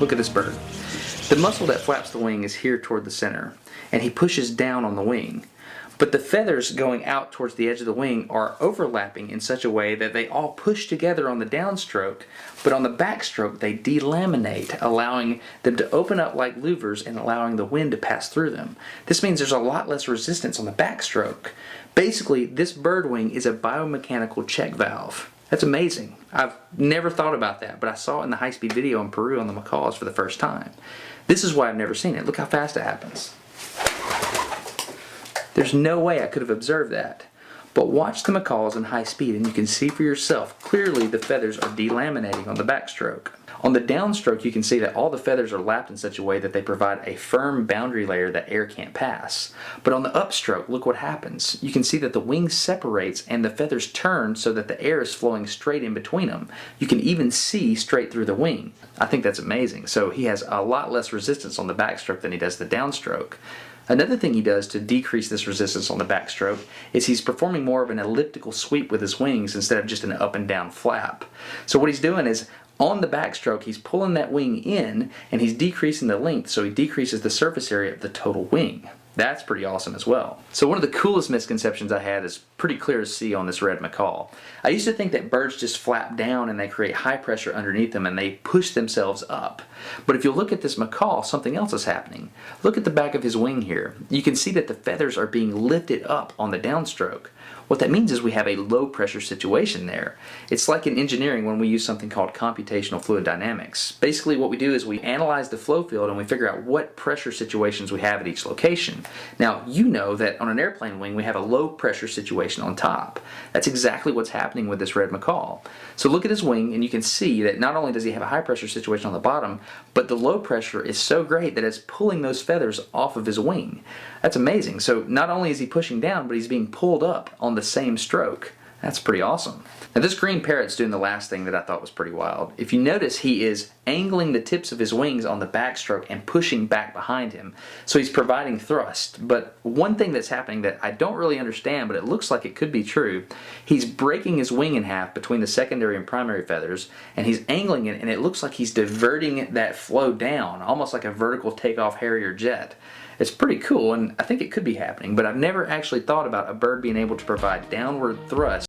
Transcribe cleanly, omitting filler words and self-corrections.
Look at this bird. The muscle that flaps the wing is here toward the center, and he pushes down on the wing. But the feathers going out towards the edge of the wing are overlapping in such a way that they all push together on the downstroke, but on the backstroke they delaminate, allowing them to open up like louvers and allowing the wind to pass through them. This means there's a lot less resistance on the backstroke. Basically, this bird wing is a biomechanical check valve. That's amazing. I've never thought about that, but I saw it in the high-speed video in Peru on the macaws for the first time. This is why I've never seen it. Look how fast it happens. There's no way I could have observed that. But watch the macaws in high speed and you can see for yourself clearly the feathers are delaminating on the backstroke. On the downstroke you can see that all the feathers are lapped in such a way that they provide a firm boundary layer that air can't pass. But on the upstroke, look what happens. You can see that the wing separates and the feathers turn so that the air is flowing straight in between them. You can even see straight through the wing. I think that's amazing. So he has a lot less resistance on the backstroke than he does the downstroke. Another thing he does to decrease this resistance on the backstroke is he's performing more of an elliptical sweep with his wings instead of just an up and down flap. So what he's doing is on the backstroke he's pulling that wing in and he's decreasing the length, so he decreases the surface area of the total wing. That's pretty awesome as well. So one of the coolest misconceptions I had is pretty clear to see on this red macaw. I used to think that birds just flap down and they create high pressure underneath them and they push themselves up. But if you look at this macaw, something else is happening. Look at the back of his wing here. You can see that the feathers are being lifted up on the downstroke. What that means is we have a low pressure situation there. It's like in engineering when we use something called computational fluid dynamics. Basically what we do is we analyze the flow field and we figure out what pressure situations we have at each location. Now you know that on an airplane wing we have a low pressure situation on top. That's exactly what's happening with this red macaw. So look at his wing and you can see that not only does he have a high pressure situation on the bottom, but the low pressure is so great that it's pulling those feathers off of his wing. That's amazing. So not only is he pushing down, but he's being pulled up on the same stroke. That's pretty awesome. Now this green parrot's doing the last thing that I thought was pretty wild. If you notice, he is angling the tips of his wings on the backstroke and pushing back behind him. So he's providing thrust. But one thing that's happening that I don't really understand, but it looks like it could be true, he's breaking his wing in half between the secondary and primary feathers, and he's angling it, and it looks like he's diverting that flow down, almost like a vertical takeoff Harrier jet. It's pretty cool, and I think it could be happening, but I've never actually thought about a bird being able to provide downward thrust